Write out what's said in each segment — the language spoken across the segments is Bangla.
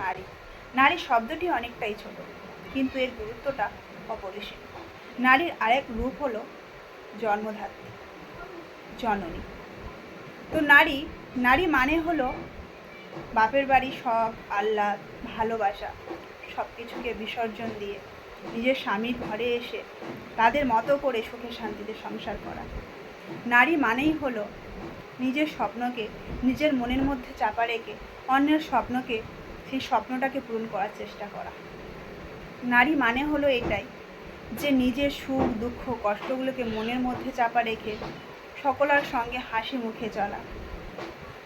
নারী। নারী শব্দটি অনেকটাই ছোট, কিন্তু এর গুরুত্বটা অপরিসীম। নারীর আরেক রূপ হলো জন্মধাত্রী, জননী। তো নারী মানে হলো বাপের বাড়ি সব আহ্লাদ, ভালোবাসা সব কিছুকে বিসর্জন দিয়ে নিজের স্বামীর ঘরে এসে তাদের মতো করে সুখে শান্তিতে সংসার করা। নারী মানেই হলো নিজের স্বপ্নকে নিজের মনের মধ্যে চাপা রেখে অন্যের স্বপ্নকে, সেই স্বপ্নটাকে পূরণ করার চেষ্টা করা। নারী মানে হলো এটাই যে নিজের সুখ দুঃখ কষ্টগুলোকে মনের মধ্যে চাপা রেখে সকলের সঙ্গে হাসি মুখে চলা।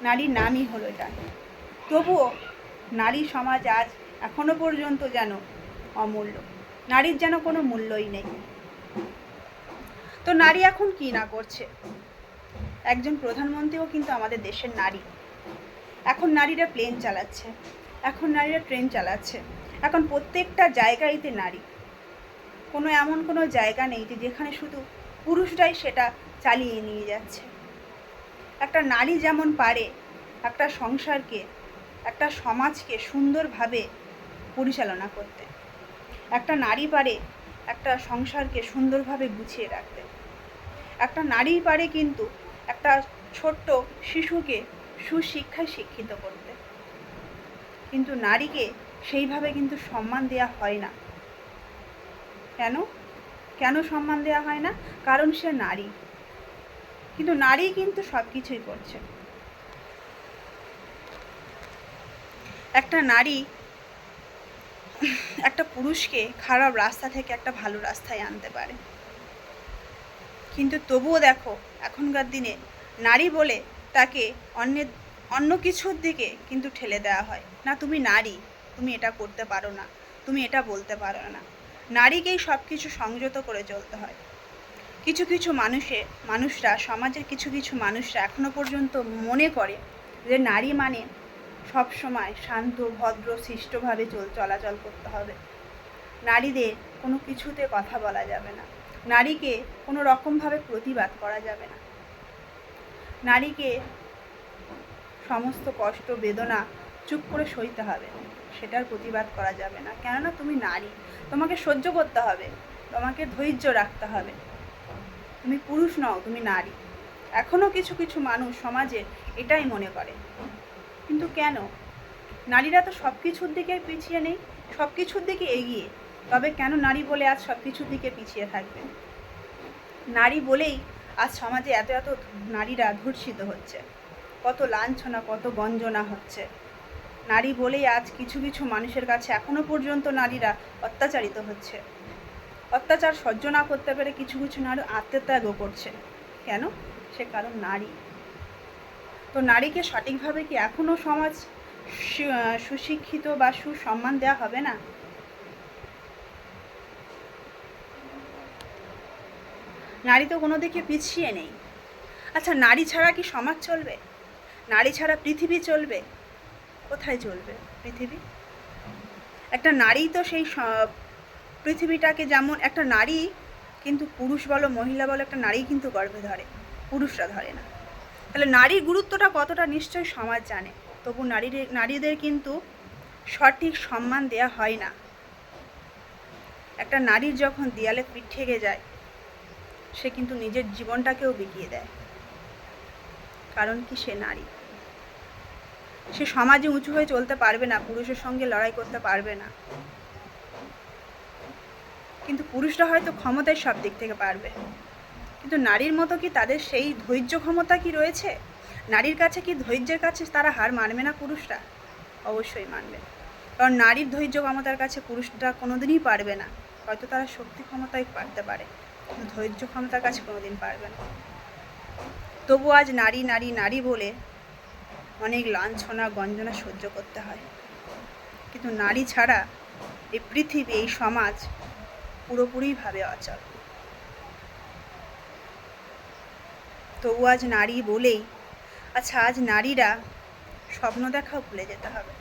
নারীর নামই হলো এটা। তবুও নারী সমাজ আজ এখনো পর্যন্ত যেন অমূল্য, নারীর যেন কোনো মূল্যই নেই। তো নারী এখন কি না করছে? একজন প্রধানমন্ত্রীও কিন্তু আমাদের দেশের নারী। এখন নারীরা প্লেন চালাচ্ছে, এখন নারীরা ট্রেন চালাচ্ছে, এখন প্রত্যেকটা জায়গায়তে নারী। এমন কোনো জায়গা নেই যে যেখানে শুধু পুরুষরাই সেটা চালিয়ে নিয়ে যাচ্ছে। একটা নারী যেমন পারে একটা সংসারকে, একটা সমাজকে সুন্দরভাবে পরিচালনা করতে, একটা নারী পারে একটা সংসারকে সুন্দরভাবে গুছিয়ে রাখতে, একটা নারী পারে কিন্তু একটা ছোট্ট শিশুকে সুশিক্ষায় শিক্ষিত করতে। কিন্তু নারীকে সেইভাবে কিন্তু সম্মান দেওয়া হয় না। কেন সম্মান দেওয়া হয় না? কারণ সে নারী। কিন্তু নারী কিন্তু সব কিছুই করছে। একটা নারী একটা পুরুষকে খারাপ রাস্তা থেকে একটা ভালো রাস্তায় আনতে পারে। কিন্তু তবুও দেখো এখনকার দিনে নারী বলে তাকে অন্য কিছুর দিকে কিন্তু ঠেলে দেওয়া হয়। না, তুমি নারী, তুমি এটা করতে পারো না, তুমি এটা বলতে পারো না। নারীকেই সব কিছু সংযত করে চলতে হয়। মানুষরা সমাজের কিছু মানুষরা এখনো পর্যন্ত মনে করে যে নারী মানে সব সময় শান্ত ভদ্র শিষ্টভাবে চলাচল করতে হবে। নারীদের কোনো কিছুতে কথা বলা যাবে না, নারীকে কোনো রকমভাবে প্রতিবাদ করা যাবে না, নারীকে সমস্ত কষ্ট বেদনা চুপ করে সইতে হবে, সেটার প্রতিবাদ করা যাবে না। কেননা তুমি নারী, তোমাকে সহ্য করতে হবে, তোমাকে ধৈর্য রাখতে হবে। তুমি পুরুষ নও, তুমি নারী। এখনও কিছু মানুষ সমাজে এটাই মনে করে। কিন্তু কেন? নারীরা তো সব কিছুর দিকে পিছিয়ে নেই, সব কিছুর দিকে এগিয়ে। তবে কেন নারী বলে আজ সব কিছুর দিকে পিছিয়ে থাকবে? নারী বলেই আজ সমাজে এত নারীরা ধর্ষিত হচ্ছে, কত লাঞ্ছনা, কত গঞ্জনা হচ্ছে। নারী বলেই আজ কিছু মানুষের কাছে এখনো পর্যন্ত নারীরা অত্যাচারিত হচ্ছে। অত্যাচার সহ্য না করতে পেরে কিছু নারী আত্মত্যাগও করছে। কেন? সে কারণ নারী। তো নারীকে সঠিকভাবে কি এখনও সমাজ সুশিক্ষিত বা সুসম্মান দেওয়া হবে না? নারী তো কোনো দিকে পিছিয়ে নেই। আচ্ছা, নারী ছাড়া কি সমাজ চলবে? নারী ছাড়া পৃথিবী চলবে? কোথায় চলবে পৃথিবী? একটা নারী তো সেই পৃথিবীটাকে, যেমন একটা নারী কিন্তু পুরুষ বলো মহিলা বলো, একটা নারী কিন্তু গর্ভে ধরে, পুরুষরা ধরে না। তাহলে নারীর গুরুত্বটা কতটা নিশ্চয়ই সমাজ জানে, তবু নারীদের কিন্তু সঠিক সম্মান দেয়া হয় না। একটা নারীর যখন দেয়ালে পিঠ ঠেকে যায়, সে কিন্তু নিজের জীবনটাকেও বিকিয়ে দেয়। কারণ কি? সে নারী। সে সমাজে উঁচু হয়ে চলতে পারবে না, পুরুষের সঙ্গে লড়াই করতে পারবে না। কিন্তু পুরুষরা হয়তো ক্ষমতায় সব দিক থেকে পারবে, কিন্তু নারীর মতো কি তাদের সেই ধৈর্য ক্ষমতা কি রয়েছে? নারীর কাছে কি ধৈর্যের কাছে তারা হার মানবে না পুরুষরা? অবশ্যই মানবে। কারণ নারীর ধৈর্য ক্ষমতার কাছে পুরুষরা কোনোদিনই পারবে না। হয়তো তারা শক্তি ক্ষমতায় পারতে পারে, কিন্তু ধৈর্য ক্ষমতার কাছে কোনোদিন পারবে না। তবু আজ নারী নারী নারী বলে অনেক লাঞ্ছনা গঞ্জনা সহ্য করতে হয়। কিন্তু নারী ছাড়া এই পৃথিবী, এই সমাজ পুরোপুরিভাবে অচল। তবু আজ নারী বলেই, আচ্ছা, আজ নারীরা স্বপ্ন দেখাও ভুলে যেতে হবে।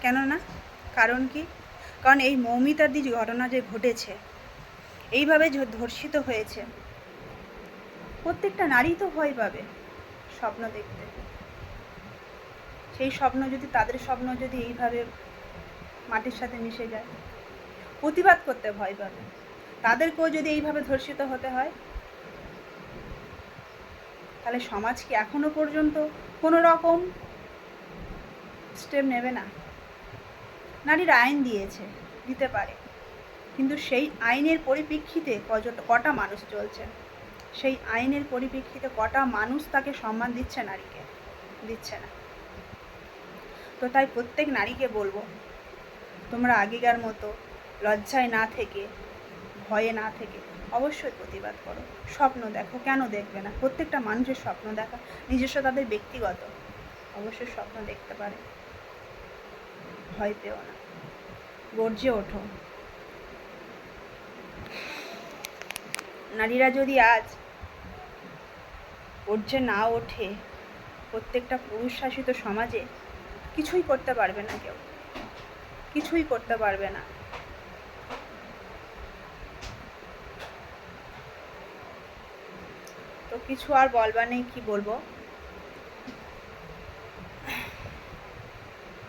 কেননা কারণ কি? কারণ এই মৌমিতাদি ঘটনা যে ঘটেছে, এইভাবে ধর্ষিত হয়েছে, প্রত্যেকটা নারী তো ভয় পাবে স্বপ্ন দেখতে। সেই স্বপ্ন যদি, তাদের স্বপ্ন যদি এইভাবে মাটির সাথে মিশে যায়, প্রতিবাদ করতে ভয় পাবে। তাদেরকেও যদি এইভাবে ধর্ষিত হতে হয়, তাহলে সমাজ কি এখনো পর্যন্ত কোনো রকম স্টেপ নেবে না? নারীরা আইন দিয়েছে, দিতে পারে, কিন্তু সেই আইনের পরিপ্রেক্ষিতে কটা মানুষ চলছে? সেই আইনের পরিপ্রেক্ষিতে কটা মানুষ তাকে সম্মান দিচ্ছে? নারীকে দিচ্ছে না। তো তাই প্রত্যেক নারীকে বলবো, তোমরা আগেকার মতো লজ্জায় না থেকে, ভয়ে না থেকে অবশ্যই প্রতিবাদ করো, স্বপ্ন দেখো। কেন দেখবে না? প্রত্যেকটা মানুষের স্বপ্ন দেখা নিজস্ব, তাদের ব্যক্তিগত, অবশ্যই স্বপ্ন দেখতে পারে। ভয় পেও না, গর্জে ওঠো। নারীরা যদি আজ গর্জে না ওঠে প্রত্যেকটা পুরুষ শাসিত সমাজে, কিছুই করতে পারবে না, কেউ কিছুই করতে পারবে না। তো কিছু আর বলবার নেই, কি বলবো।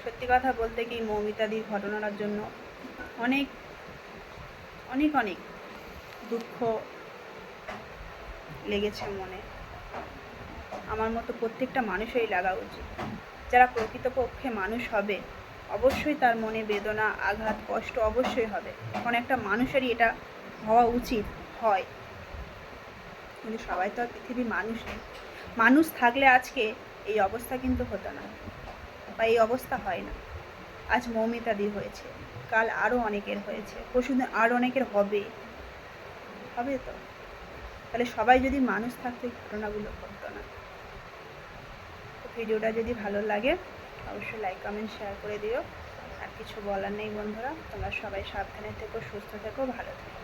সত্যি কথা বলতে কি, মৌমিতাদির ঘটনাটার জন্য অনেক অনেক অনেক দুঃখ লেগেছে মনে। আমার মতো প্রত্যেকটা মানুষই লাগা উচিত। যারা প্রকৃতপক্ষে মানুষ হবে, অবশ্যই তার মনে বেদনা, আঘাত, কষ্ট অবশ্যই হবে, কারণ একটা মানুষেরই এটা হওয়া উচিত, হয়। কিন্তু সবাই তো আর পৃথিবীর মানুষ নেই। মানুষ থাকলে আজকে এই অবস্থা কিন্তু হতো না, বা এই অবস্থা হয় না। আজ মৌমিতাদির হয়েছে, কাল আরও অনেকের হয়েছে, পরশুদিন আরও অনেকের হবে, হবে তো। তাহলে সবাই যদি মানুষ থাকতো, এই ঘটনাগুলো ঘটতো না। তো ভিডিওটা যদি ভালো লাগে অবশ্যই লাইক, কমেন্ট, শেয়ার করে দিও। আর কিছু বলার নেই বন্ধুরা, তোমরা সবাই সাবধানে থেকো, সুস্থ থেকো, ভালো থেকো।